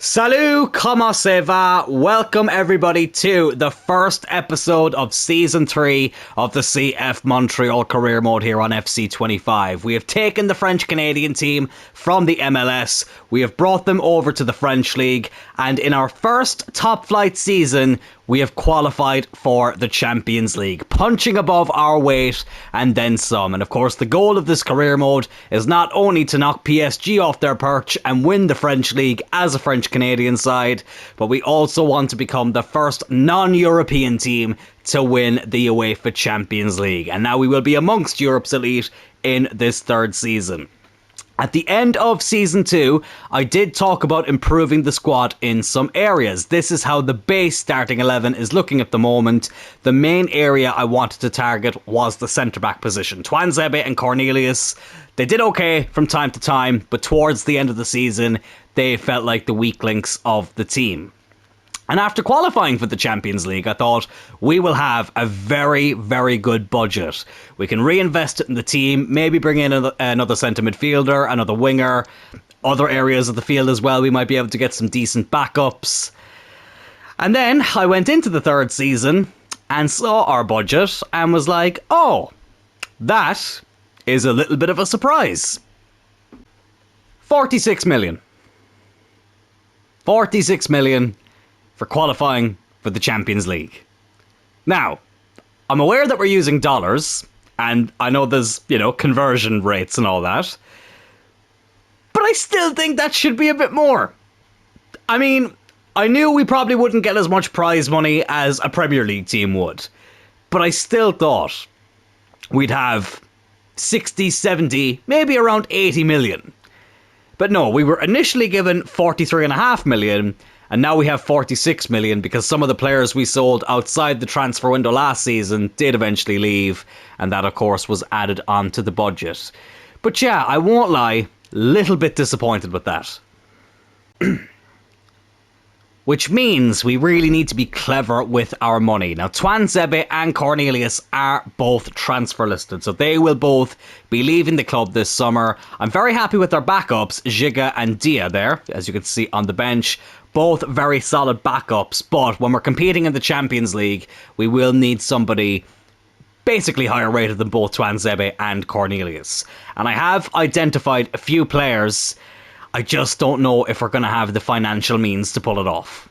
Salut, comment ça va? Welcome everybody to the first episode of Season 3 of the CF Montreal Career Mode here on FC25. We have taken the French-Canadian team from the MLS, we have brought them over to the French League, and in our first top-flight season, we have qualified for the Champions League, punching above our weight and then some. And of course, the goal of this career mode is not only to knock PSG off their perch and win the French League as a French-Canadian side, but we also want to become the first non-European team to win the UEFA Champions League. And now we will be amongst Europe's elite in this third season. At the end of Season 2, I did talk about improving the squad in some areas. This is how the base starting 11 is looking at the moment. The main area I wanted to target was the centre-back position. Tuanzebe and Cornelius, they did okay from time to time, but towards the end of the season, they felt like the weak links of the team. And after qualifying for the Champions League, I thought we will have a very, very good budget. We can reinvest it in the team, maybe bring in another centre midfielder, another winger, other areas of the field as well. We might be able to get some decent backups. And then I went into the third season and saw our budget and was like, oh, that is a little bit of a surprise. 46 million. 46 million. For qualifying for the Champions League. Now, I'm aware that we're using dollars, and I know there's, conversion rates and all that, but I still think that should be a bit more. I mean, I knew we probably wouldn't get as much prize money as a Premier League team would, but I still thought we'd have 60, 70, maybe around 80 million. But no, we were initially given 43.5 million, and now we have 46 million because some of the players we sold outside the transfer window last season did eventually leave, and that of course was added onto the budget. But yeah, I won't lie, little bit disappointed with that. Which means we really need to be clever with our money. Now, Tuanzebe and Cornelius are both transfer listed, so they will both be leaving the club this summer. I'm very happy with our backups, Giga and Dia there, as you can see on the bench. Both very solid backups, but when we're competing in the Champions League, we will need somebody basically higher rated than both Tuanzebe and Cornelius. And I have identified a few players. I just don't know if we're going to have the financial means to pull it off.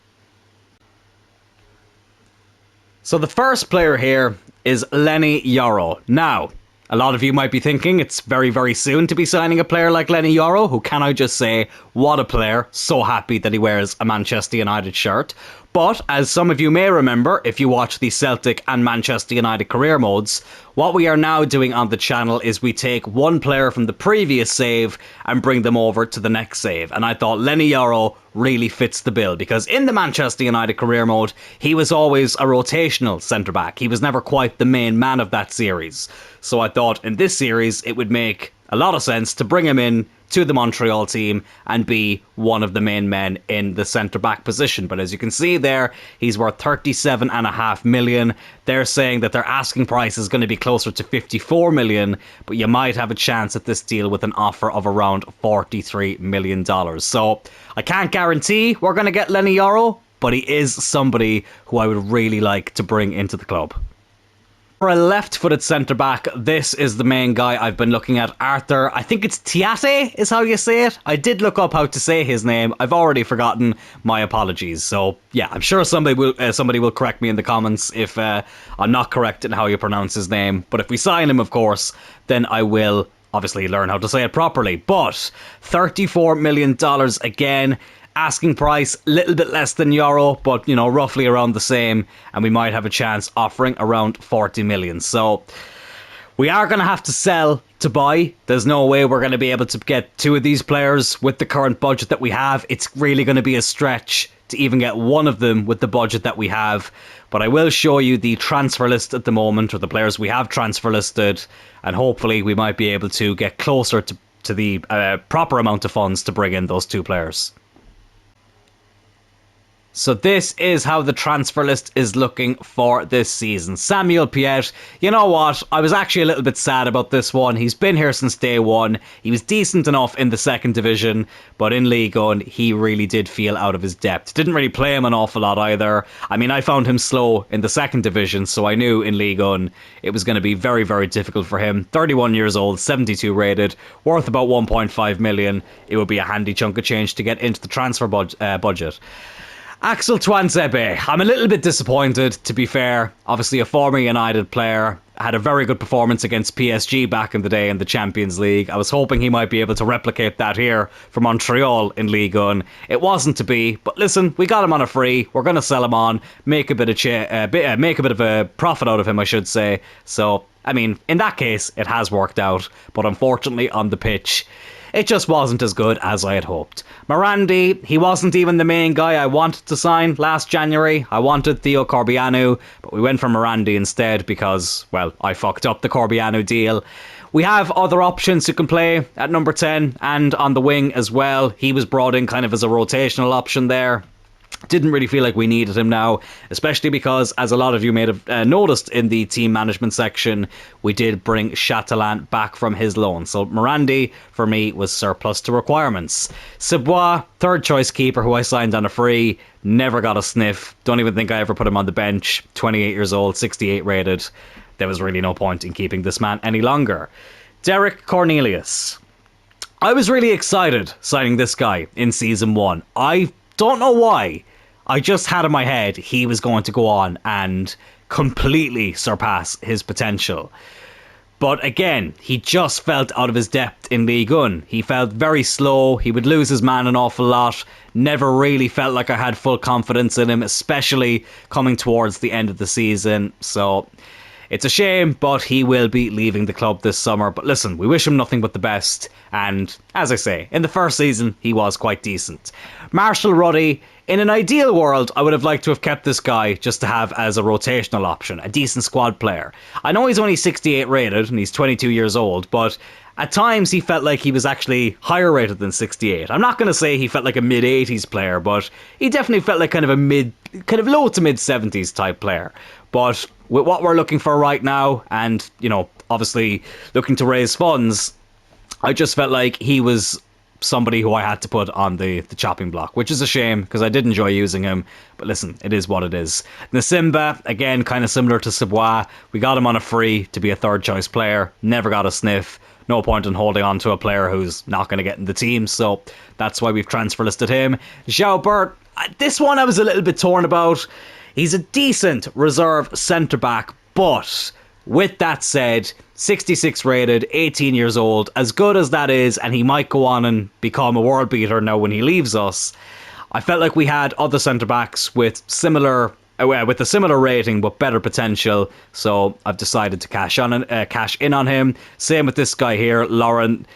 So the first player here is Lenny Yoro. Now, a lot of you might be thinking it's very, very soon to be signing a player like Lenny Yoro, who, can I just say, what a player. So happy that he wears a Manchester United shirt. But, as some of you may remember, if you watch the Celtic and Manchester United career modes, what we are now doing on the channel is we take one player from the previous save and bring them over to the next save. And I thought Lenny Yoro really fits the bill, because in the Manchester United career mode, he was always a rotational centre-back. He was never quite the main man of that series. So I thought in this series, it would make a lot of sense to bring him in to the Montreal team and be one of the main men in the centre-back position. But as you can see there, he's worth 37.5 million. They're saying that their asking price is going to be closer to 54 million, but you might have a chance at this deal with an offer of around $43 million. So I can't guarantee we're going to get Lenny Yoro, but he is somebody who I would really like to bring into the club. For a left-footed centre-back, this is the main guy I've been looking at, Arthur. I think it's Tiate is how you say it. I did look up how to say his name. I've already forgotten. My apologies. So, yeah, I'm sure somebody will correct me in the comments if I'm not correct in how you pronounce his name. But if we sign him, of course, then I will obviously learn how to say it properly. But $34 million again. Asking price, a little bit less than Euro, but, roughly around the same. And we might have a chance offering around 40 million. So we are going to have to sell to buy. There's no way we're going to be able to get two of these players with the current budget that we have. It's really going to be a stretch to even get one of them with the budget that we have. But I will show you the transfer list at the moment, or the players we have transfer listed. And hopefully we might be able to get closer to the proper amount of funds to bring in those two players. So this is how the transfer list is looking for this season. Samuel Piette, you know what? I was actually a little bit sad about this one. He's been here since day one. He was decent enough in the second division, but in Ligue 1, he really did feel out of his depth. Didn't really play him an awful lot either. I mean, I found him slow in the second division, so I knew in Ligue 1 it was going to be very, very difficult for him. 31 years old, 72 rated, worth about 1.5 million. It would be a handy chunk of change to get into the transfer budget. Axel Tuanzebe, I'm a little bit disappointed, to be fair. Obviously a former United player, had a very good performance against PSG back in the day in the Champions League. I was hoping he might be able to replicate that here for Montreal in Ligue 1. It wasn't to be, but listen, we got him on a free. We're going to sell him on, make a bit of a profit out of him, I should say. So, I mean, in that case, it has worked out, but unfortunately on the pitch, it just wasn't as good as I had hoped. Morandi, he wasn't even the main guy I wanted to sign last January. I wanted Theo Corbianu, but we went for Morandi instead because, well, I fucked up the Corbianu deal. We have other options who can play at number 10 and on the wing as well. He was brought in kind of as a rotational option there. Didn't really feel like we needed him now, especially because, as a lot of you may have noticed in the team management section, we did bring Chatelin back from his loan. So Morandi, for me, was surplus to requirements. Sebois, third choice keeper who I signed on a free, never got a sniff. Don't even think I ever put him on the bench. 28 years old, 68 rated. There was really no point in keeping this man any longer. Derek Cornelius. I was really excited signing this guy in season 1. I don't know why. I just had in my head he was going to go on and completely surpass his potential. But again, he just felt out of his depth in Ligue 1. He felt very slow. He would lose his man an awful lot. Never really felt like I had full confidence in him, especially coming towards the end of the season. So it's a shame, but he will be leaving the club this summer. But listen, we wish him nothing but the best. And as I say, in the first season, he was quite decent. Marshall Ruddy, in an ideal world, I would have liked to have kept this guy just to have as a rotational option, a decent squad player. I know he's only 68 rated and he's 22 years old, but at times he felt like he was actually higher rated than 68. I'm not going to say he felt like a mid-80s player, but he definitely felt like kind of low to mid-70s type player. But with what we're looking for right now, and, you know, obviously looking to raise funds, I just felt like he was somebody who I had to put on the chopping block, which is a shame because I did enjoy using him. But listen, it is what it is. Nasimba, again, kind of similar to Sebois. We got him on a free to be a third choice player. Never got a sniff. No point in holding on to a player who's not going to get in the team. So that's why we've transfer listed him. João Bert, this one I was a little bit torn about. He's a decent reserve centre-back, but with that said, 66 rated, 18 years old, as good as that is, and he might go on and become a world beater now when he leaves us, I felt like we had other centre-backs with a similar rating but better potential, so I've decided to cash in on him. Same with this guy here, Laurent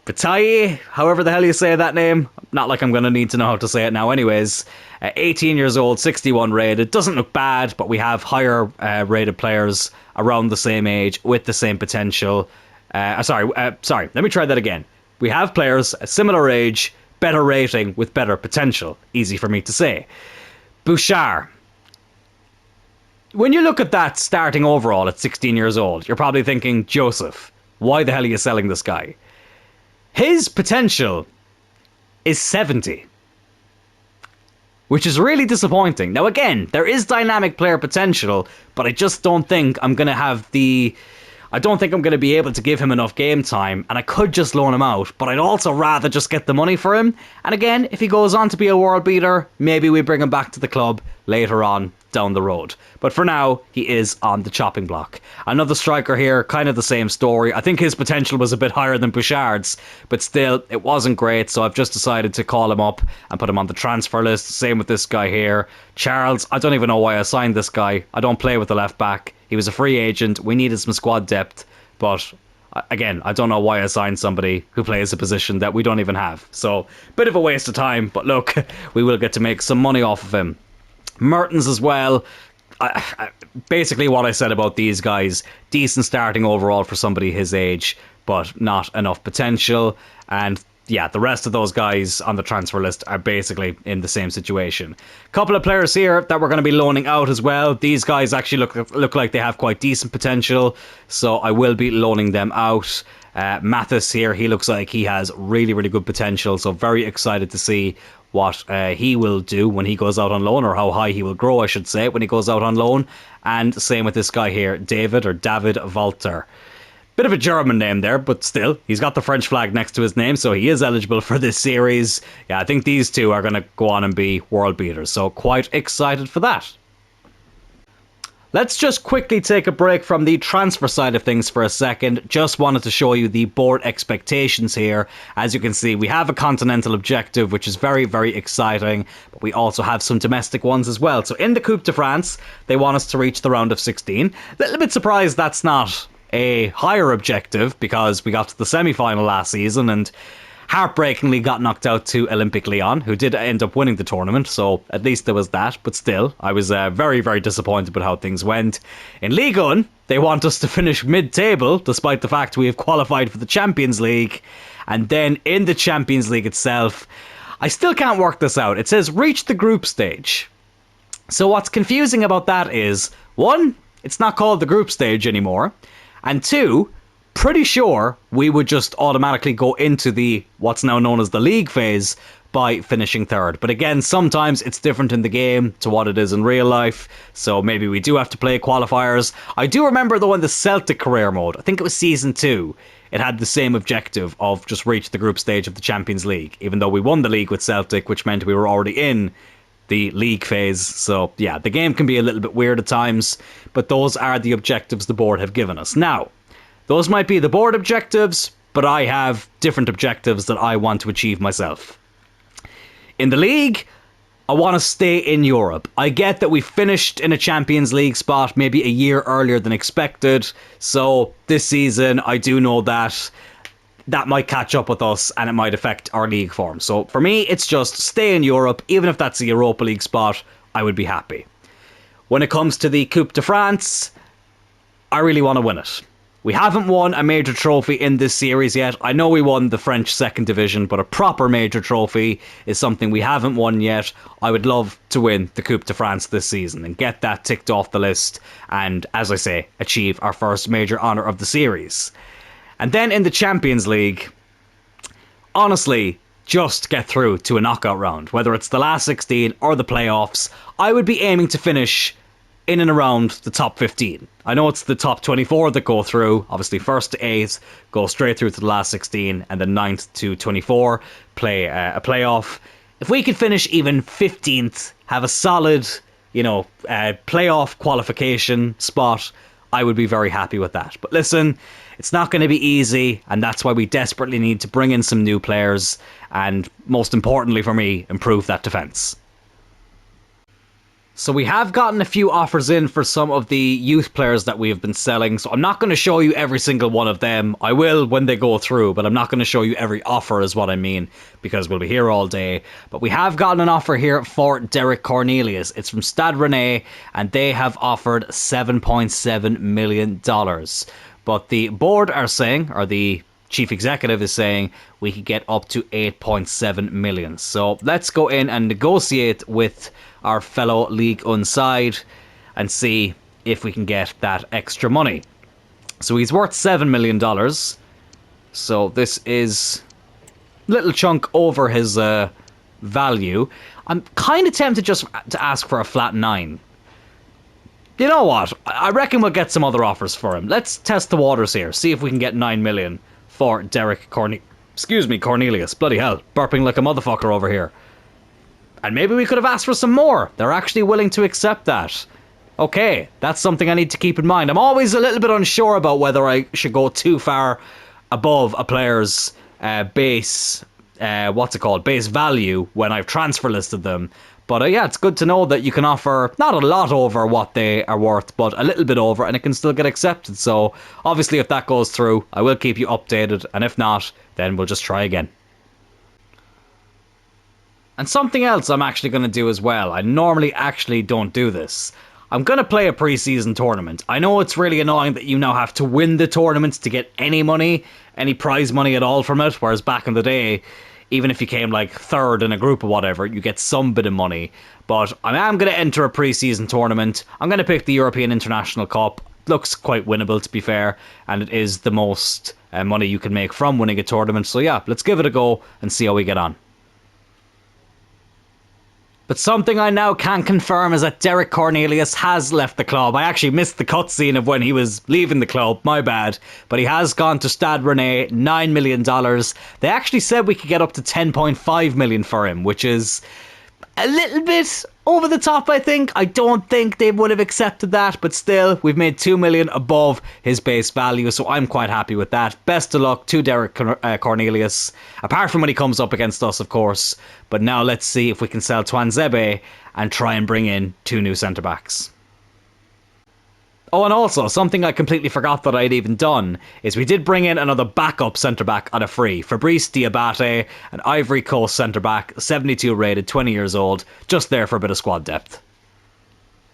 Bataille, however the hell you say that name. Not like I'm going to need to know how to say it now anyways. 18 years old, 61 rated. Doesn't look bad, but we have higher rated players around the same age with the same potential. Sorry, let me try that again. We have players a similar age, better rating with better potential. Easy for me to say. Bouchard. When you look at that starting overall at 16 years old, you're probably thinking, Joseph, why the hell are you selling this guy? His potential is 70, which is really disappointing. Now again, there is dynamic player potential, but I just don't think I'm going to be able to give him enough game time, and I could just loan him out, but I'd also rather just get the money for him. And again, if he goes on to be a world beater, maybe we bring him back to the club later on down the road. But for now, he is on the chopping block. Another striker here, kind of the same story. I think his potential was a bit higher than Bouchard's, but still, it wasn't great, so I've just decided to call him up and put him on the transfer list. Same with this guy here. Charles, I don't even know why I signed this guy. I don't play with the left back. He was a free agent. We needed some squad depth, but again, I don't know why I signed somebody who plays a position that we don't even have. So, bit of a waste of time, but look, we will get to make some money off of him. Mertens as well. Basically what I said about these guys, decent starting overall for somebody his age, but not enough potential. And yeah, the rest of those guys on the transfer list are basically in the same situation. Couple of players here that we're going to be loaning out as well. These guys actually look like they have quite decent potential, so I will be loaning them out. Mathis here, he looks like he has really, really good potential, so very excited to see what he will do when he goes out on loan, or how high he will grow, I should say, when he goes out on loan. And same with this guy here, David Walter. Bit of a German name there, but still, he's got the French flag next to his name, so he is eligible for this series. Yeah, I think these two are going to go on and be world beaters, so quite excited for that. Let's just quickly take a break from the transfer side of things for a second. Just wanted to show you the board expectations here. As you can see, we have a continental objective, which is very, very exciting, but we also have some domestic ones as well. So in the Coupe de France, they want us to reach the round of 16. A little bit surprised that's not a higher objective, because we got to the semi-final last season and heartbreakingly got knocked out to Olympique Lyon, who did end up winning the tournament, so at least there was that. But still, I was very, very disappointed with how things went. In Ligue 1, they want us to finish mid-table, despite the fact we have qualified for the Champions League. And then in the Champions League itself, I still can't work this out. It says reach the group stage. So what's confusing about that is, one, it's not called the group stage anymore. And two, pretty sure we would just automatically go into the what's now known as the league phase by finishing third. But again, sometimes it's different in the game to what it is in real life, so maybe we do have to play qualifiers. I do remember though in the Celtic career mode, I think it was season 2, it had the same objective of just reach the group stage of the Champions League, even though we won the league with Celtic, which meant we were already in the league phase. So yeah, the game can be a little bit weird at times, but those are the objectives the board have given us. Now, those might be the board objectives, but I have different objectives that I want to achieve myself. In the league, I want to stay in Europe. I get that we finished in a Champions League spot maybe a year earlier than expected, so this season I do know that might catch up with us and it might affect our league form. So for me, it's just stay in Europe. Even if that's a Europa League spot, I would be happy. When it comes to the Coupe de France, I really want to win it. We haven't won a major trophy in this series yet. I know we won the French second division, but a proper major trophy is something we haven't won yet. I would love to win the Coupe de France this season and get that ticked off the list and, as I say, achieve our first major honour of the series. And then in the Champions League, honestly, just get through to a knockout round. Whether it's the last 16 or the playoffs, I would be aiming to finish in and around the top 15. I know it's the top 24 that go through. Obviously, first to 8 go straight through to the last 16, and then 9th to 24 play a playoff. If we could finish even 15th, have a solid, playoff qualification spot, I would be very happy with that. But listen, it's not going to be easy, and that's why we desperately need to bring in some new players, and most importantly for me, improve that defence. So we have gotten a few offers in for some of the youth players that we have been selling, so I'm not going to show you every single one of them. I will when they go through, but I'm not going to show you every offer is what I mean, because we'll be here all day. But we have gotten an offer here for Derek Cornelius. It's from Stade Rennais, and they have offered $7.7 million. But the board are saying, or the chief executive is saying, we could get up to 8.7 million. So let's go in and negotiate with our fellow Ligue 1 side and see if we can get that extra money. So he's worth $7 million. So this is a little chunk over his value. I'm kind of tempted just to ask for a flat 9. You know what? I reckon we'll get some other offers for him. Let's test the waters here. See if we can get 9 million for Derek Cornelius. Bloody hell. Burping like a motherfucker over here. And maybe we could have asked for some more. They're actually willing to accept that. Okay, that's something I need to keep in mind. I'm always a little bit unsure about whether I should go too far above a player's base value when I've transfer listed them. But yeah, it's good to know that you can offer not a lot over what they are worth, but a little bit over, and it can still get accepted. So obviously if that goes through, I will keep you updated, and if not, then we'll just try again. And something else I'm actually going to do as well. I normally actually don't do this. I'm going to play a pre-season tournament. I know it's really annoying that you now have to win the tournaments to get any money, any prize money at all from it, whereas back in the day, even if you came like third in a group or whatever, you get some bit of money. But I am going to enter a pre-season tournament. I'm going to pick the European International Cup. Looks quite winnable, to be fair, and it is the most money you can make from winning a tournament. So yeah, let's give it a go and see how we get on. But something I now can confirm is that Derek Cornelius has left the club. I actually missed the cutscene of when he was leaving the club, my bad. But he has gone to Stade Rennais, $9 million. They actually said we could get up to 10.5 million for him, which is a little bit over the top, I think. I don't think they would have accepted that, but still, we've made 2 million above his base value, so I'm quite happy with that. Best of luck to Derek Cornelius, apart from when he comes up against us, of course. But now let's see if we can sell Twanzebe and try and bring in 2 new centre-backs. Oh, and also, something I completely forgot that I'd even done is we did bring in another backup centre-back at a free. Fabrice Diabate, an Ivory Coast centre-back, 72 rated, 20 years old, just there for a bit of squad depth.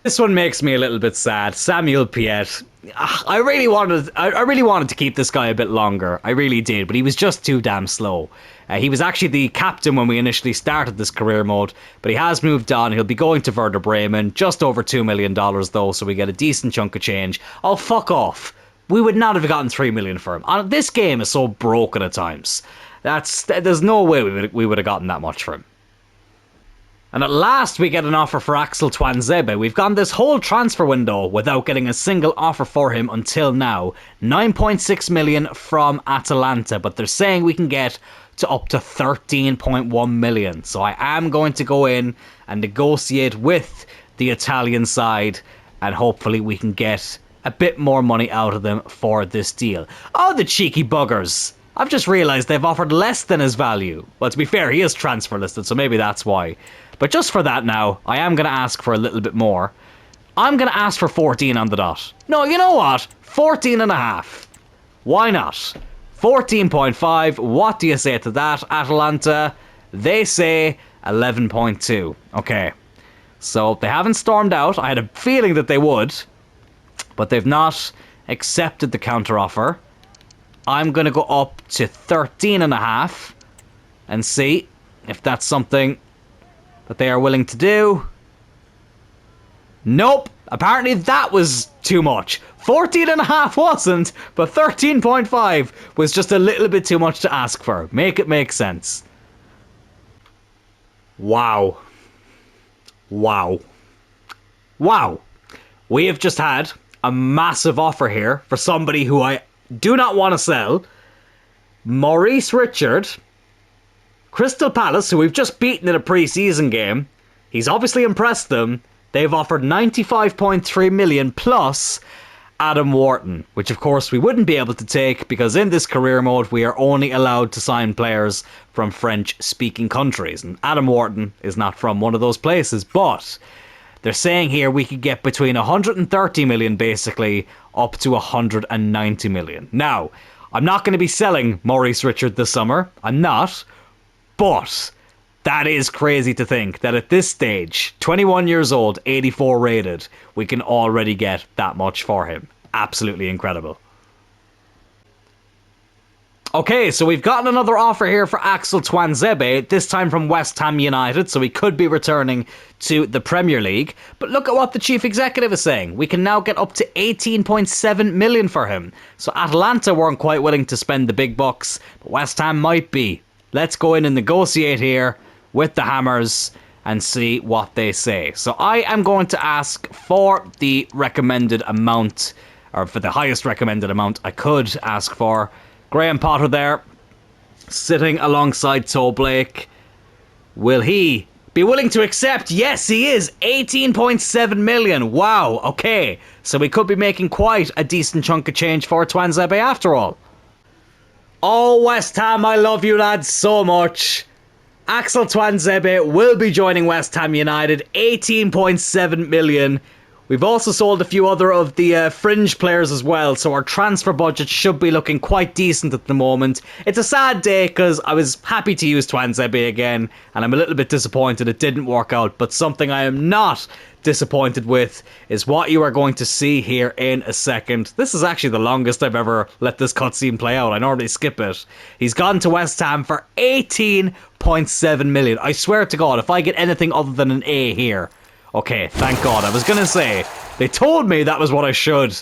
This one makes me a little bit sad. Samuel Piet. I really wanted to keep this guy a bit longer. I really did, but he was just too damn slow. He was actually the captain when we initially started this career mode, but he has moved on. He'll be going to Werder Bremen, just over $2 million though, so we get a decent chunk of change. Oh, fuck off. We would not have gotten 3 million for him. This game is so broken at times. There's no way we would have gotten that much for him. And at last we get an offer for Axel Twanzebe. We've gone this whole transfer window without getting a single offer for him until now. 9.6 million from Atalanta, but they're saying we can get to up to 13.1 million. So I am going to go in and negotiate with the Italian side, and hopefully we can get a bit more money out of them for this deal. Oh, the cheeky buggers. I've just realised they've offered less than his value. Well, to be fair, he is transfer listed, so maybe that's why. But just for that now, I am going to ask for a little bit more. I'm going to ask for 14 on the dot. No, you know what? 14.5. Why not? 14.5. What do you say to that, Atalanta? They say 11.2. Okay. So they haven't stormed out. I had a feeling that they would. But they've not accepted the counteroffer. I'm going to go up to 13.5 and see if that's something that they are willing to do. Nope. Apparently that was too much. 14.5 wasn't, but 13.5 was just a little bit too much to ask for. Make it make sense. Wow. Wow. Wow. We have just had a massive offer here for somebody who I do not want to sell. Maurice Richard, Crystal Palace, who we've just beaten in a pre-season game. He's obviously impressed them. They've offered 95.3 million plus Adam Wharton, which of course we wouldn't be able to take because in this career mode we are only allowed to sign players from French-speaking countries. And Adam Wharton is not from one of those places, but they're saying here we could get between 130 million basically up to 190 million. Now, I'm not going to be selling Maurice Richard this summer. I'm not. But that is crazy to think that at this stage, 21 years old, 84 rated, we can already get that much for him. Absolutely incredible. Okay, so we've gotten another offer here for Axel Twanzebe, this time from West Ham United, so he could be returning to the Premier League. But look at what the chief executive is saying. We can now get up to 18.7 million for him. So Atalanta weren't quite willing to spend the big bucks, but West Ham might be. Let's go in and negotiate here with the Hammers and see what they say. So I am going to ask for the recommended amount, or for the highest recommended amount I could ask for. Graham Potter there, sitting alongside Toe Blake. Will he be willing to accept? Yes, he is. 18.7 million. Wow, okay. So we could be making quite a decent chunk of change for Twanzebe after all. Oh, West Ham, I love you lads so much. Axel Twanzebe will be joining West Ham United. 18.7 million. We've also sold a few other of the fringe players as well, so our transfer budget should be looking quite decent at the moment. It's a sad day because I was happy to use Twansebe again, and I'm a little bit disappointed it didn't work out, but something I am not disappointed with is what you are going to see here in a second. This is actually the longest I've ever let this cutscene play out. I normally skip it. He's gone to West Ham for 18.7 million. I swear to God, if I get anything other than an A here... Okay, thank God. I was going to say, they told me that was what I should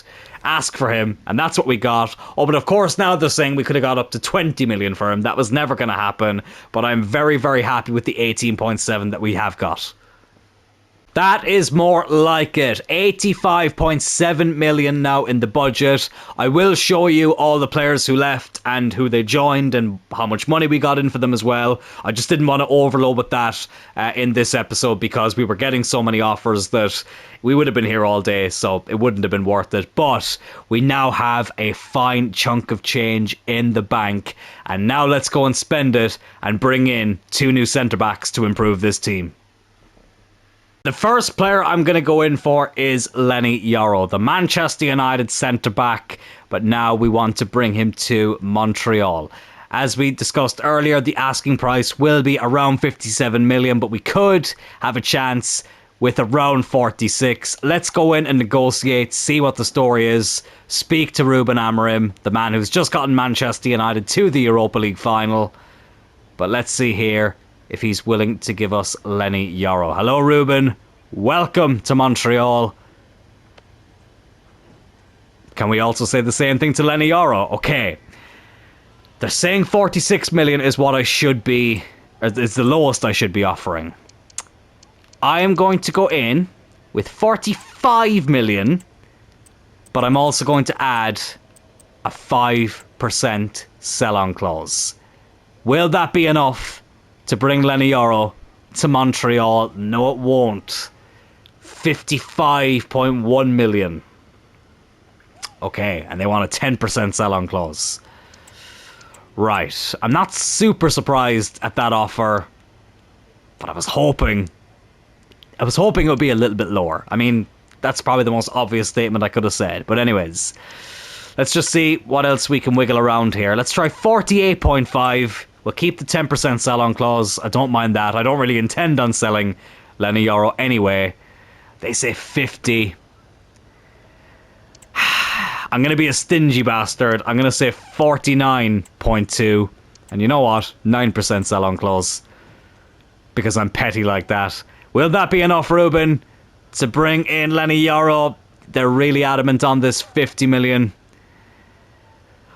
ask for him, and that's what we got. Oh, but of course now they're saying we could have got up to 20 million for him. That was never going to happen, but I'm very, very happy with the 18.7 that we have got. That is more like it. 85.7 million now in the budget. I will show you all the players who left and who they joined and how much money we got in for them as well. I just didn't want to overload with that in this episode because we were getting so many offers that we would have been here all day, so it wouldn't have been worth it. But we now have a fine chunk of change in the bank, and now let's go and spend it and bring in 2 new centre-backs to improve this team. The first player I'm going to go in for is Lenny Yoro, the Manchester United centre-back, but now we want to bring him to Montreal. As we discussed earlier, the asking price will be around 57 million, but we could have a chance with around 46. Let's go in and negotiate, see what the story is, speak to Ruben Amorim, the man who's just gotten Manchester United to the Europa League final. But let's see here if he's willing to give us Lenny Yoro. Hello, Ruben. Welcome to Montreal. Can we also say the same thing to Lenny Yoro? Okay. They're saying 46 million is what I should be, or is the lowest I should be offering. I am going to go in with 45 million, but I'm also going to add a 5% sell-on clause. Will that be enough to bring Lenny Yoro to Montreal? No, it won't. 55.1 million. Okay, and they want a 10% sell-on clause. Right, I'm not super surprised at that offer, but I was hoping it would be a little bit lower. I mean, that's probably the most obvious statement I could have said. But anyways, let's just see what else we can wiggle around here. Let's try 48.5. We'll keep the 10% sell-on clause. I don't mind that. I don't really intend on selling Lenny Yoro anyway. They say 50. I'm going to be a stingy bastard. I'm going to say 49.2. And you know what? 9% sell-on clause. Because I'm petty like that. Will that be enough, Ruben, to bring in Lenny Yoro? They're really adamant on this 50 million.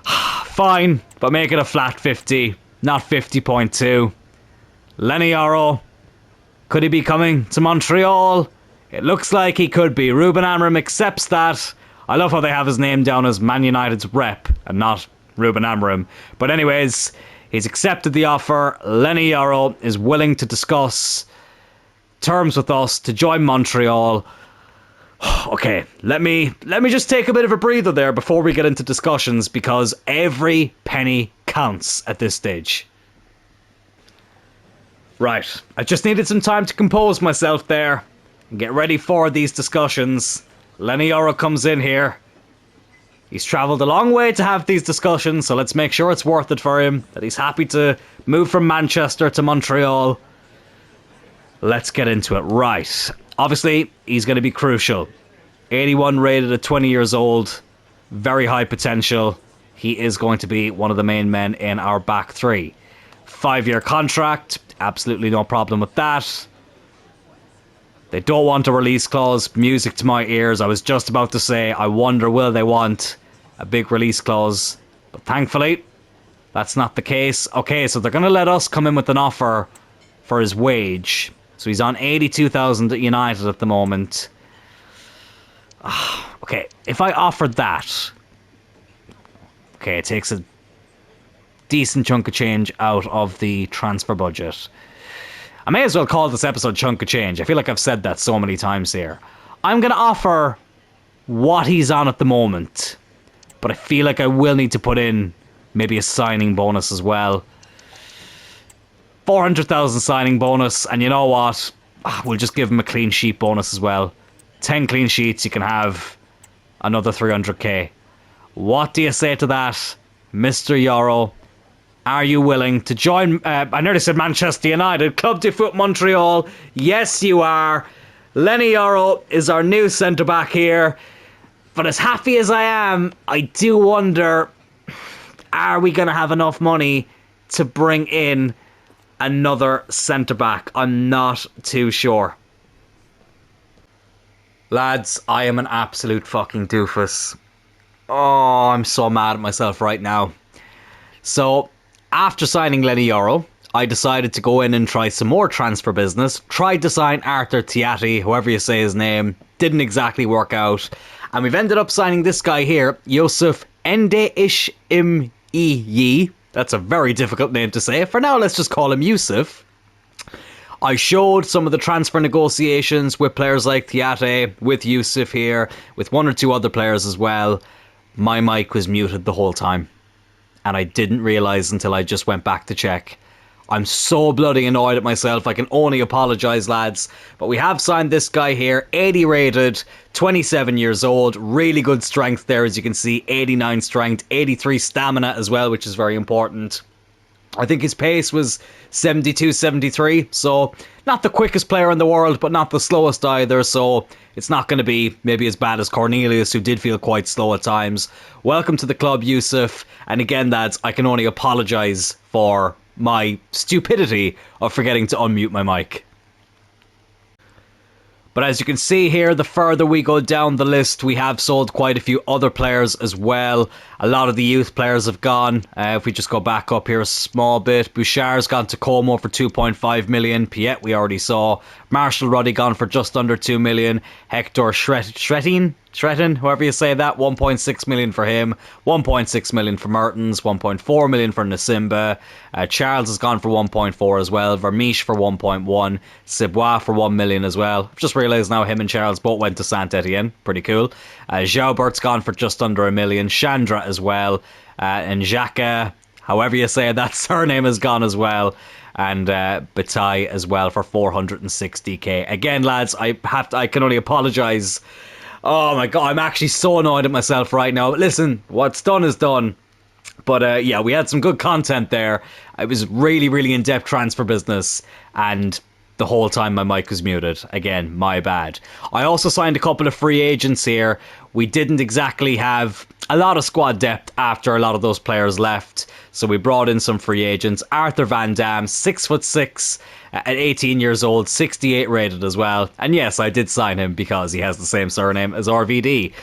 Fine, but make it a flat 50. Not 50.2. Lenny Yoro, could he be coming to Montreal? It looks like he could be. Ruben Amorim accepts that. I love how they have his name down as Man United's rep and not Ruben Amorim. But anyways, he's accepted the offer. Lenny Yoro is willing to discuss terms with us to join Montreal. Okay, let me just take a bit of a breather there before we get into discussions, because every penny counts at this stage. Right, I just needed some time to compose myself there and get ready for these discussions. Lenny Yoro comes in here. He's travelled a long way to have these discussions, so let's make sure it's worth it for him, that he's happy to move from Manchester to Montreal. Let's get into it. Right. Obviously, he's going to be crucial. 81 rated at 20 years old. Very high potential. He is going to be one of the main men in our back three. 5-year contract. Absolutely no problem with that. They don't want a release clause. Music to my ears. I was just about to say, I wonder will they want a big release clause. But thankfully, that's not the case. Okay, so they're going to let us come in with an offer for his wage. So he's on 82,000 at United at the moment. Okay, if I offered that... Okay, it takes a decent chunk of change out of the transfer budget. I may as well call this episode Chunk of Change. I feel like I've said that so many times here. I'm going to offer what he's on at the moment. But I feel like I will need to put in maybe a signing bonus as well. 400,000 signing bonus, and you know what? We'll just give him a clean sheet bonus as well. 10 clean sheets, you can have another 300k. What do you say to that, Mr. Yoro? Are you willing to join, I nearly said Manchester United, Club de Foot Montreal? Yes, you are. Lenny Yoro is our new centre-back here. But as happy as I am, I do wonder, are we going to have enough money to bring in another centre-back? I'm not too sure. Lads, I am an absolute fucking doofus. Oh, I'm so mad at myself right now. So, after signing Lenny Yoro, I decided to go in and try some more transfer business. Tried to sign Arthur Tiati, however you say his name. Didn't exactly work out. And we've ended up signing this guy here, Yusuf Ende-Ish-Im-Iyi. That's a very difficult name to say. For now, let's just call him Yusuf. I showed some of the transfer negotiations with players like Tiate, with Yusuf here, with one or two other players as well. My mic was muted the whole time. And I didn't realise until I just went back to check. I'm so bloody annoyed at myself. I can only apologise, lads. But we have signed this guy here, 80 rated, 27 years old. Really good strength there, as you can see. 89 strength, 83 stamina as well, which is very important. I think his pace was 72, 73. So not the quickest player in the world, but not the slowest either. So it's not going to be maybe as bad as Cornelius, who did feel quite slow at times. Welcome to the club, Yusuf. And again, lads, I can only apologise for my stupidity of forgetting to unmute my mic. But as you can see here, the further we go down the list, we have sold quite a few other players as well. A lot of the youth players have gone. If we just go back up here a small bit, Bouchard's gone to Como for 2.5 million. Piet we already saw. Marshall Ruddy gone for just under 2 million. Hector Shretin, however you say that, 1.6 million for him. 1.6 million for Mertens. 1.4 million for Nasimba. Charles has gone for 1.4 as well. Vermeesh for 1.1. Cibois for 1 million as well. I've just realised now him and Charles both went to Saint-Etienne. Pretty cool. Joubert's gone for just under 1 million. Chandra as well. And Xhaka, however you say that surname, has gone as well. And Bataille as well for 460k. Again, lads, I can only apologise. Oh my god, I'm actually so annoyed at myself right now. Listen, what's done is done. But yeah, we had some good content there. It was really, really in-depth transfer business. And the whole time my mic was muted. Again, my bad. I also signed a couple of free agents here. We didn't exactly have a lot of squad depth after a lot of those players left. So we brought in some free agents. Arthur Van Dam, 6'6", at 18 years old, 68 rated as well. And yes, I did sign him because he has the same surname as RVD.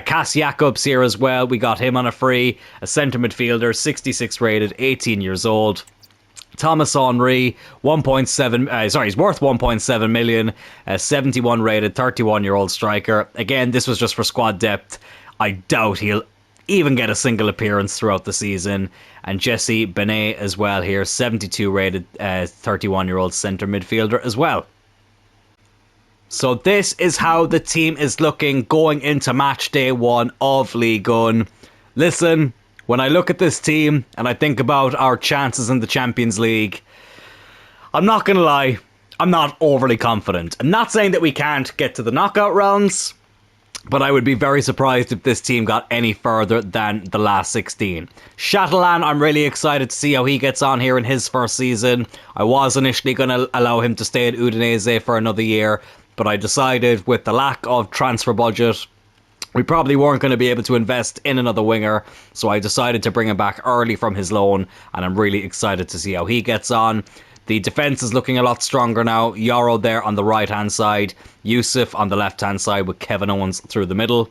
Cass Jacobs here as well. We got him on a free. A centre midfielder, 66 rated, 18 years old. Thomas Henry, he's worth 1.7 million, 71 rated, 31-year-old striker. Again, this was just for squad depth. I doubt he'll even get a single appearance throughout the season. And Jesse Benet as well here, 72 rated, 31-year-old centre midfielder as well. So this is how the team is looking going into match day 1 of Ligue 1. Listen, when I look at this team and I think about our chances in the Champions League, I'm not going to lie, I'm not overly confident. I'm not saying that we can't get to the knockout rounds, but I would be very surprised if this team got any further than the last 16. Chatelain, I'm really excited to see how he gets on here in his first season. I was initially going to allow him to stay at Udinese for another year, but I decided with the lack of transfer budget, we probably weren't going to be able to invest in another winger, so I decided to bring him back early from his loan, and I'm really excited to see how he gets on. The defence is looking a lot stronger now. Yoro there on the right-hand side, Yusuf on the left-hand side with Kevin Owens through the middle.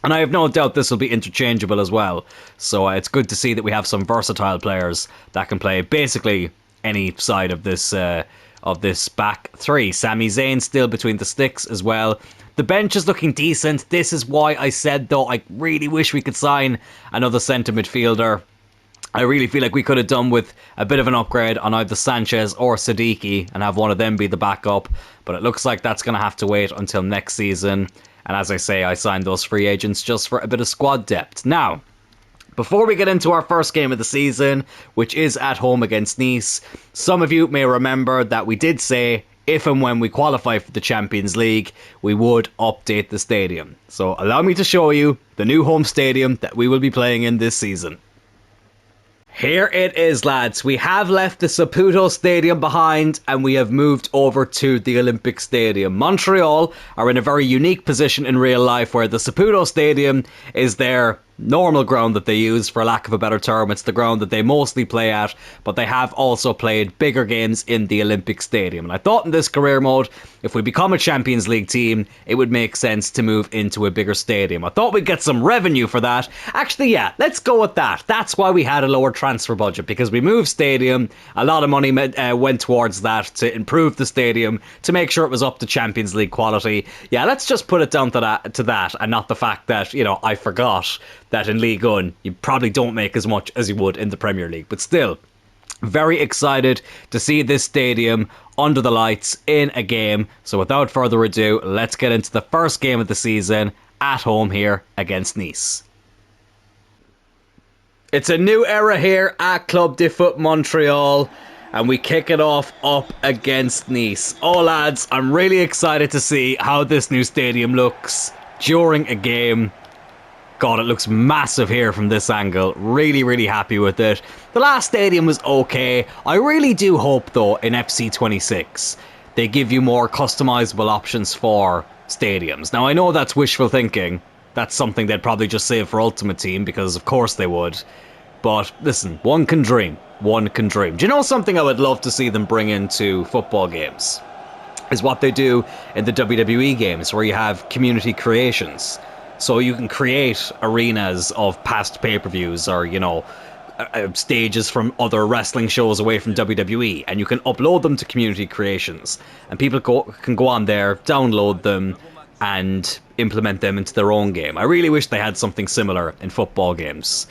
And I have no doubt this will be interchangeable as well. So it's good to see that we have some versatile players that can play basically any side of this back three. Sami Zayn still between the sticks as well. The bench is looking decent. This is why I said, though, I really wish we could sign another centre midfielder. I really feel like we could have done with a bit of an upgrade on either Sanchez or Siddiqui and have one of them be the backup. But it looks like that's going to have to wait until next season. And as I say, I signed those free agents just for a bit of squad depth. Now, before we get into our first game of the season, which is at home against Nice, some of you may remember that we did say if and when we qualify for the Champions League, we would update the stadium. So allow me to show you the new home stadium that we will be playing in this season. Here it is, lads. We have left the Saputo Stadium behind and we have moved over to the Olympic Stadium. Montreal are in a very unique position in real life where the Saputo Stadium is their normal ground that they use, for lack of a better term. It's the ground that they mostly play at, but they have also played bigger games in the Olympic Stadium. And I thought in this career mode, if we become a Champions League team, it would make sense to move into a bigger stadium. I thought we'd get some revenue for that. Actually, yeah, let's go with that. That's why we had a lower transfer budget, because we moved stadium. A lot of money went towards that to improve the stadium, to make sure it was up to Champions League quality. Yeah, let's just put it down to that, and not the fact that, you know, I forgot that in League One you probably don't make as much as you would in the Premier League. But still, very excited to see this stadium under the lights in a game. So without further ado, let's get into the first game of the season at home here against Nice. It's a new era here at Club de Foot Montreal, and we kick it off up against Nice. Oh lads, I'm really excited to see how this new stadium looks during a game. God, it looks massive here from this angle. Really, really happy with it. The last stadium was okay. I really do hope, though, in FC26, they give you more customizable options for stadiums. Now, I know that's wishful thinking. That's something they'd probably just save for Ultimate Team, because of course they would. But listen, one can dream. One can dream. Do you know something I would love to see them bring into football games? Is what they do in the WWE games, where you have community creations. So you can create arenas of past pay-per-views, or, you know, stages from other wrestling shows away from WWE, and you can upload them to community creations. And people can go on there, download them, and implement them into their own game. I really wish they had something similar in football games.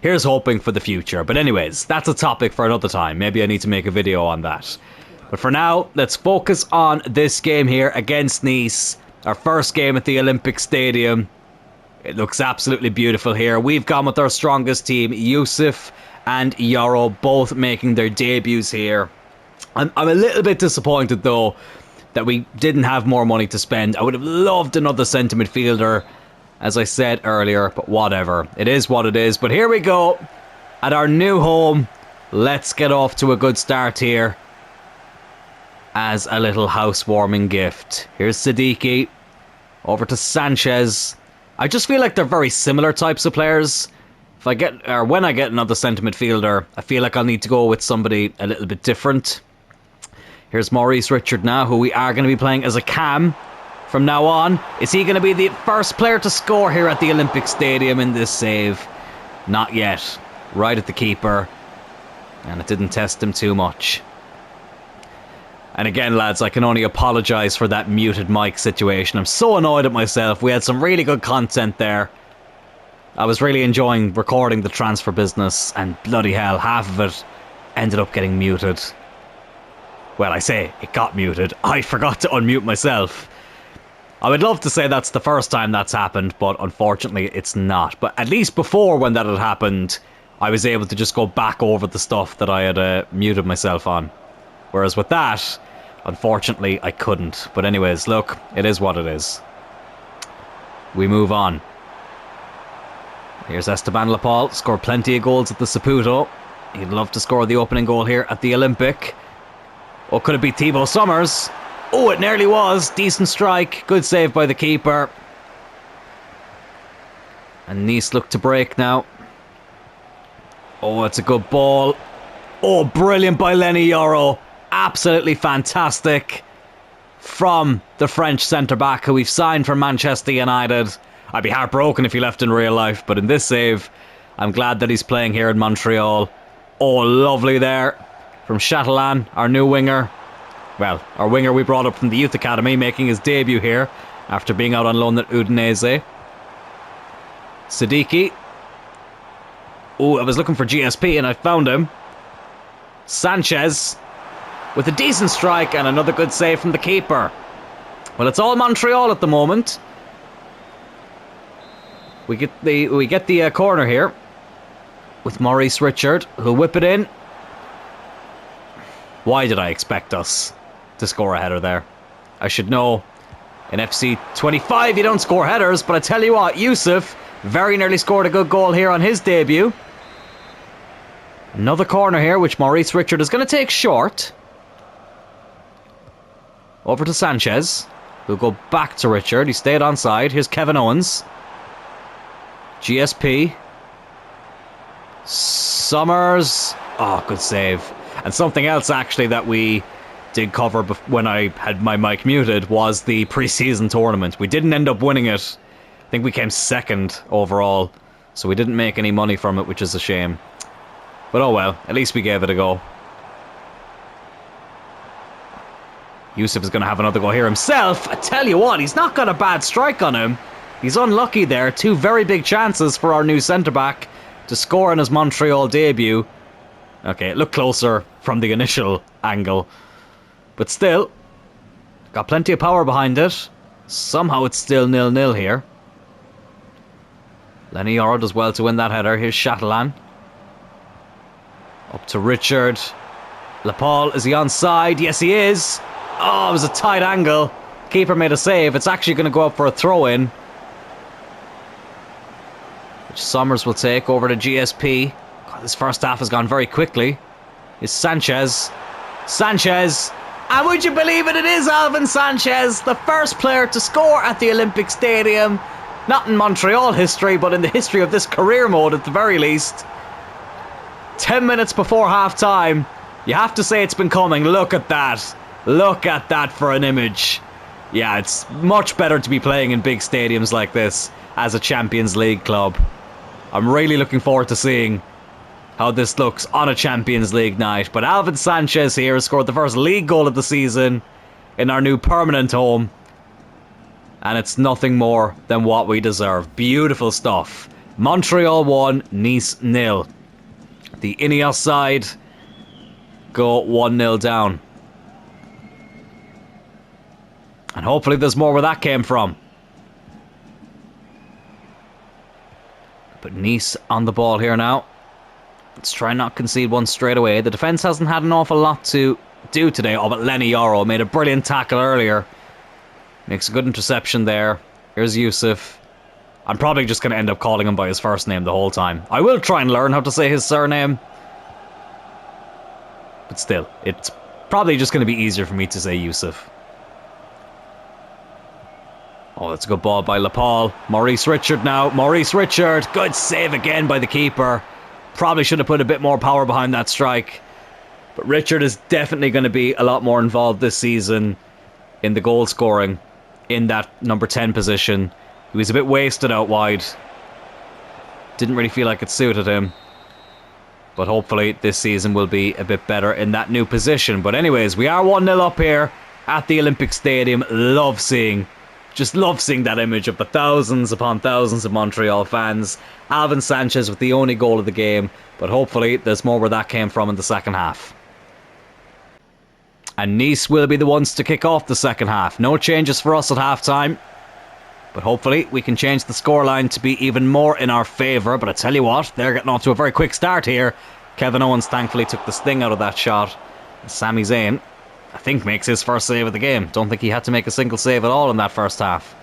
Here's hoping for the future. But anyways, that's a topic for another time. Maybe I need to make a video on that. But for now, let's focus on this game here against Nice. Our first game at the Olympic Stadium. It looks absolutely beautiful here. We've gone with our strongest team, Yusuf and Yoro, both making their debuts here. I'm a little bit disappointed, though, that we didn't have more money to spend. I would have loved another centre midfielder, as I said earlier, but whatever. It is what it is. But here we go, at our new home. Let's get off to a good start here as a little housewarming gift. Here's Siddiqui, over to Sanchez. I just feel like they're very similar types of players. When I get another centre midfielder, I feel like I'll need to go with somebody a little bit different. Here's Maurice Richard now, who we are going to be playing as a cam from now on. Is he going to be the first player to score here at the Olympic Stadium in this save? Not yet. Right at the keeper. And it didn't test him too much. And again, lads, I can only apologise for that muted mic situation. I'm so annoyed at myself. We had some really good content there. I was really enjoying recording the transfer business, and bloody hell, half of it ended up getting muted. Well, I say it got muted. I forgot to unmute myself. I would love to say that's the first time that's happened, but unfortunately it's not. But at least before, when that had happened, I was able to just go back over the stuff that I had muted myself on. Whereas with that, unfortunately, I couldn't. But anyways, look, it is what it is. We move on. Here's Esteban Lapal, scored plenty of goals at the Saputo. He'd love to score the opening goal here at the Olympic. Or could it be Thibaut Summers? Oh, it nearly was. Decent strike. Good save by the keeper. And Nice look to break now. Oh, it's a good ball. Oh, brilliant by Lenny Yoro. Absolutely fantastic from the French centre-back who we've signed from Manchester United. I'd be heartbroken if he left in real life, but in this save, I'm glad that he's playing here in Montreal. Oh, lovely there from Chatelain, our new winger. Well, our winger we brought up from the Youth Academy, making his debut here after being out on loan at Udinese. Siddiqui. Oh, I was looking for GSP and I found him. Sanchez with a decent strike and another good save from the keeper. Well, it's all Montreal at the moment. We get the corner here with Maurice Richard, who'll whip it in. Why did I expect us to score a header there. I should know. In FC 25 you don't score headers, but I tell you what, Yusuf very nearly scored a good goal here on his debut. Another corner here, which Maurice Richard is going to take short. Over to Sanchez. We'll go back to Richard. He stayed onside. Here's Kevin Owens. GSP. Summers. Oh, good save. And something else, actually, that we did cover when I had my mic muted was the pre-season tournament. We didn't end up winning it. I think we came second overall. So we didn't make any money from it, which is a shame. But oh well, at least we gave it a go. Yusuf is going to have another go here himself. I tell you what, he's not got a bad strike on him. He's unlucky there. Two very big chances for our new centre-back to score in his Montreal debut. Okay, it looked closer from the initial angle. But still, got plenty of power behind it. Somehow it's still 0-0 here. Lenny Yoro does well to win that header. Here's Chatelain. Up to Richard. Lapaul, is he onside? Yes, he is. Oh, it was a tight angle. Keeper made a save. It's actually going to go up for a throw-in, which Summers will take over to GSP. God, this first half has gone very quickly. It's Sanchez. Sanchez. And would you believe it? It is Alvin Sanchez, the first player to score at the Olympic Stadium. Not in Montreal history, but in the history of this career mode at the very least. 10 minutes before half-time. You have to say it's been coming. Look at that. Look at that for an image. Yeah, it's much better to be playing in big stadiums like this as a Champions League club. I'm really looking forward to seeing how this looks on a Champions League night. But Alvin Sanchez here has scored the first league goal of the season in our new permanent home. And it's nothing more than what we deserve. Beautiful stuff. Montreal 1, Nice 0. The Ineos side go 1-0 down. And hopefully there's more where that came from. But Nice on the ball here now. Let's try and not concede one straight away. The defence hasn't had an awful lot to do today. Oh, but Lenny Yoro made a brilliant tackle earlier. Makes a good interception there. Here's Yusuf. I'm probably just going to end up calling him by his first name the whole time. I will try and learn how to say his surname. But still, it's probably just going to be easier for me to say Yusuf. Oh, that's a good ball by Lapaul. Maurice Richard now. Maurice Richard. Good save again by the keeper. Probably should have put a bit more power behind that strike. But Richard is definitely going to be a lot more involved this season in the goal scoring in that number 10 position. He was a bit wasted out wide. Didn't really feel like it suited him. But hopefully this season will be a bit better in that new position. But anyways, we are 1-0 up here at the Olympic Stadium. Just love seeing that image of the thousands upon thousands of Montreal fans. Alvin Sanchez with the only goal of the game. But hopefully there's more where that came from in the second half. And Nice will be the ones to kick off the second half. No changes for us at half-time. But hopefully we can change the scoreline to be even more in our favour. But I tell you what, they're getting off to a very quick start here. Kevin Owens thankfully took the sting out of that shot. And Sami Zayn, I think, makes his first save of the game. Don't think he had to make a single save at all in that first half.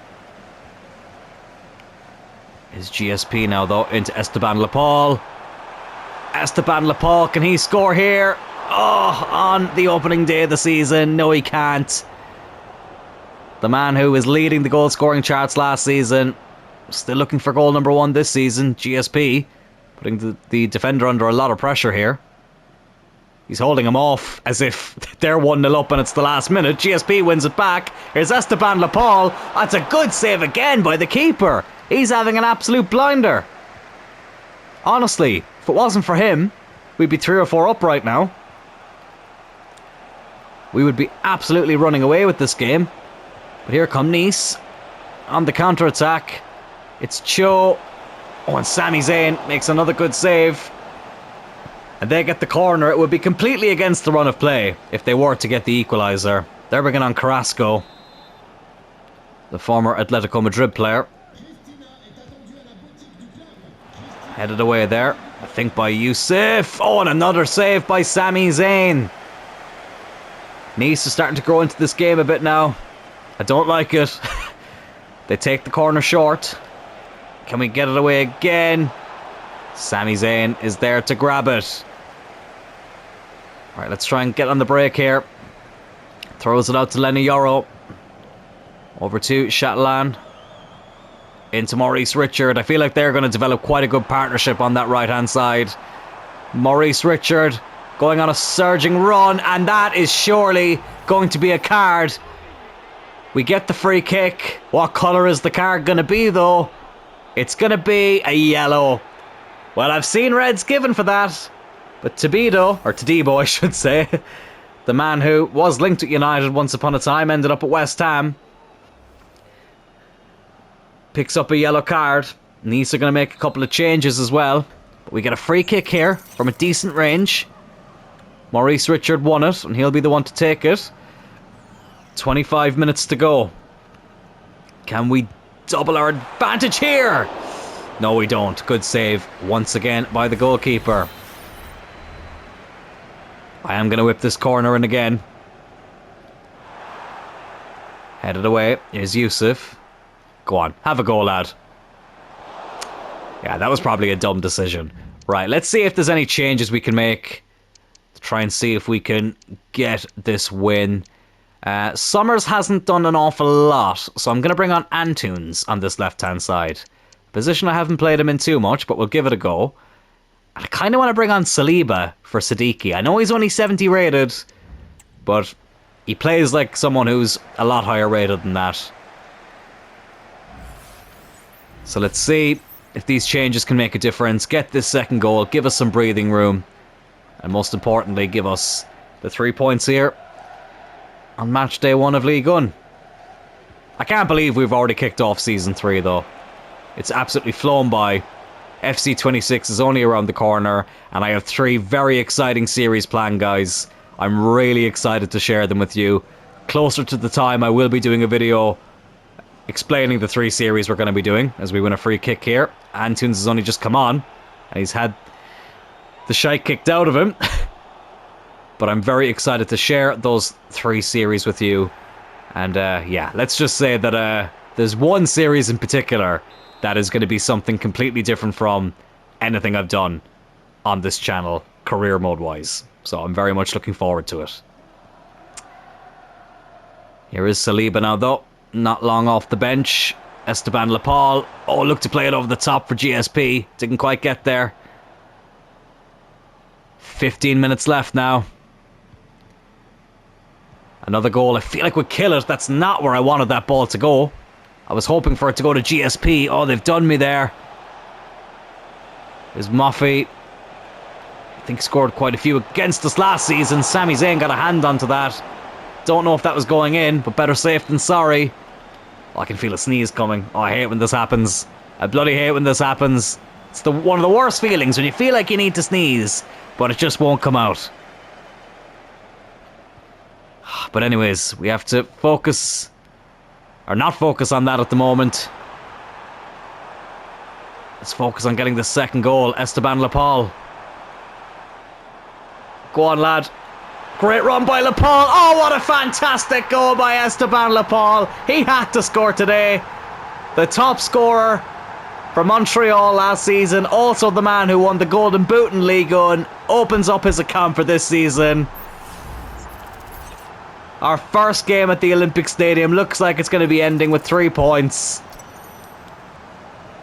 Is GSP now though into Esteban Lapaul. Esteban Lapaul, can he score here? Oh, on the opening day of the season. No, he can't. The man who was leading the goal scoring charts last season, still looking for goal number 1 this season. GSP putting the defender under a lot of pressure here. He's holding him off as if they're 1-0 up and it's the last minute. GSP wins it back. Here's Esteban Lapaul. That's a good save again by the keeper. He's having an absolute blinder. Honestly, if it wasn't for him, we'd be 3 or 4 up right now. We would be absolutely running away with this game. But here come Nice on the counter-attack. It's Cho. Oh, and Sami Zayn makes another good save. And they get the corner. It would be completely against the run of play if they were to get the equaliser. They're bringing on Carrasco, the former Atletico Madrid player. Headed away there, I think, by Yusuf. Oh, and another save by Sami Zayn. Nice is starting to grow into this game a bit now. I don't like it. They take the corner short. Can we get it away again? Sami Zayn is there to grab it. Alright, let's try and get on the break here. Throws it out to Lenny Yoro. Over to Chatelain. Into Maurice Richard. I feel like they're going to develop quite a good partnership on that right-hand side. Maurice Richard going on a surging run, and that is surely going to be a card. We get the free kick. What colour is the card going to be, though? It's going to be a yellow. Well, I've seen reds given for that. But Todibo, I should say, the man who was linked with United once upon a time, ended up at West Ham. Picks up a yellow card. Nice are going to make a couple of changes as well. But we get a free kick here from a decent range. Maurice Richard won it, and he'll be the one to take it. 25 minutes to go. Can we double our advantage here? No, we don't. Good save once again by the goalkeeper. I am going to whip this corner in again. Headed away. Here's Yusuf. Go on. Have a go, lad. Yeah, that was probably a dumb decision. Right, let's see if there's any changes we can make to try and see if we can get this win. Summers hasn't done an awful lot, so I'm going to bring on Antunes on this left-hand side. Position I haven't played him in too much, but we'll give it a go. I kind of want to bring on Saliba for Siddiqui. I know he's only 70 rated, but he plays like someone who's a lot higher rated than that. So let's see if these changes can make a difference. Get this second goal, give us some breathing room, and most importantly, give us the 3 points here on match day 1 of League One. I can't believe we've already kicked off Season 3 though. It's absolutely flown by. FC 26 is only around the corner, and I have 3 very exciting series planned, guys. I'm really excited to share them with you. Closer to the time, I will be doing a video explaining the 3 series we're going to be doing as we win a free kick here. Antunes has only just come on, and he's had the shite kicked out of him. But I'm very excited to share those 3 series with you. And yeah, let's just say that there's one series in particular that is going to be something completely different from anything I've done on this channel, career mode wise. So I'm very much looking forward to it. Here is Saliba now though, not long off the bench. Esteban Lepal, oh, look to play it over the top for GSP, didn't quite get there. 15 minutes left now. Another goal, I feel like we'd kill it. That's not where I wanted that ball to go. I was hoping for it to go to GSP. Oh, they've done me there. There's Moffey. I think scored quite a few against us last season. Sami Zayn got a hand onto that. Don't know if that was going in, but better safe than sorry. Oh, I can feel a sneeze coming. Oh, I hate when this happens. I bloody hate when this happens. It's one of the worst feelings when you feel like you need to sneeze, but it just won't come out. But anyways, we have to focus, or not focus on that at the moment. Let's focus on getting the second goal. Esteban Lepal. Go on, lad. Great run by Lepal. Oh, what a fantastic goal by Esteban Lepal. He had to score today. The top scorer for Montreal last season. Also the man who won the Golden Boot in League One. Opens up his account for this season. Our first game at the Olympic Stadium looks like it's going to be ending with 3 points.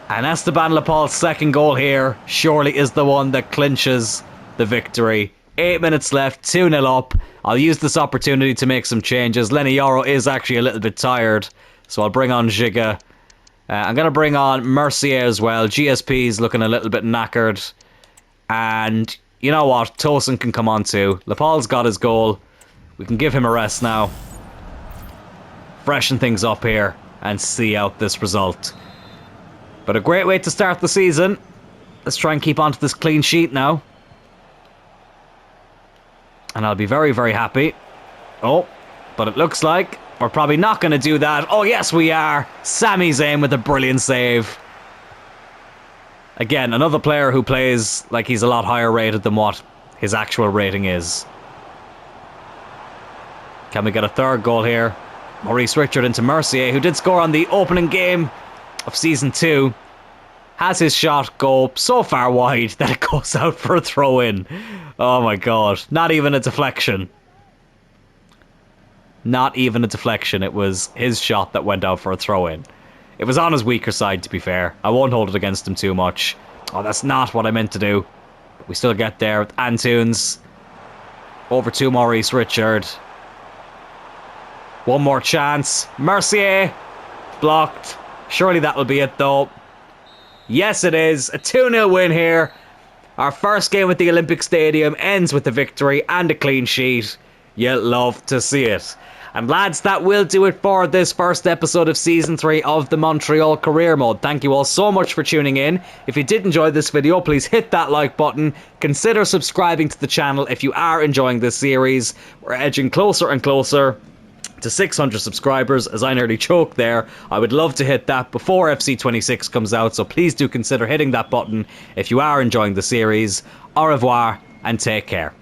And Esteban Lepal's second goal here surely is the one that clinches the victory. 8 minutes left, 2-0 up. I'll use this opportunity to make some changes. Lenny Yoro is actually a little bit tired, so I'll bring on Giga. I'm going to bring on Mercier as well. GSP's looking a little bit knackered. And you know what? Tosin can come on too. Lepal's got his goal. We can give him a rest now. Freshen things up here and see out this result. But a great way to start the season. Let's try and keep on to this clean sheet now. And I'll be very, very happy. Oh, but it looks like we're probably not going to do that. Oh, yes, we are. Sami Zayn with a brilliant save. Again, another player who plays like he's a lot higher rated than what his actual rating is. Can we get a third goal here? Maurice Richard into Mercier, who did score on the opening game of Season 2. Has his shot go so far wide that it goes out for a throw-in. Oh my god. Not even a deflection. Not even a deflection. It was his shot that went out for a throw-in. It was on his weaker side, to be fair. I won't hold it against him too much. Oh, that's not what I meant to do. But we still get there with Antunes. Over to Maurice Richard. One more chance. Mercier. Blocked. Surely that will be it, though. Yes, it is. A 2-0 win here. Our first game at the Olympic Stadium ends with a victory and a clean sheet. You'll love to see it. And lads, that will do it for this first episode of Season 3 of the Montreal Career Mode. Thank you all so much for tuning in. If you did enjoy this video, please hit that like button. Consider subscribing to the channel if you are enjoying this series. We're edging closer and closer to 600 subscribers, as I nearly choked there. I would love to hit that before FC26 comes out, so please do consider hitting that button if you are enjoying the series. Au revoir and take care.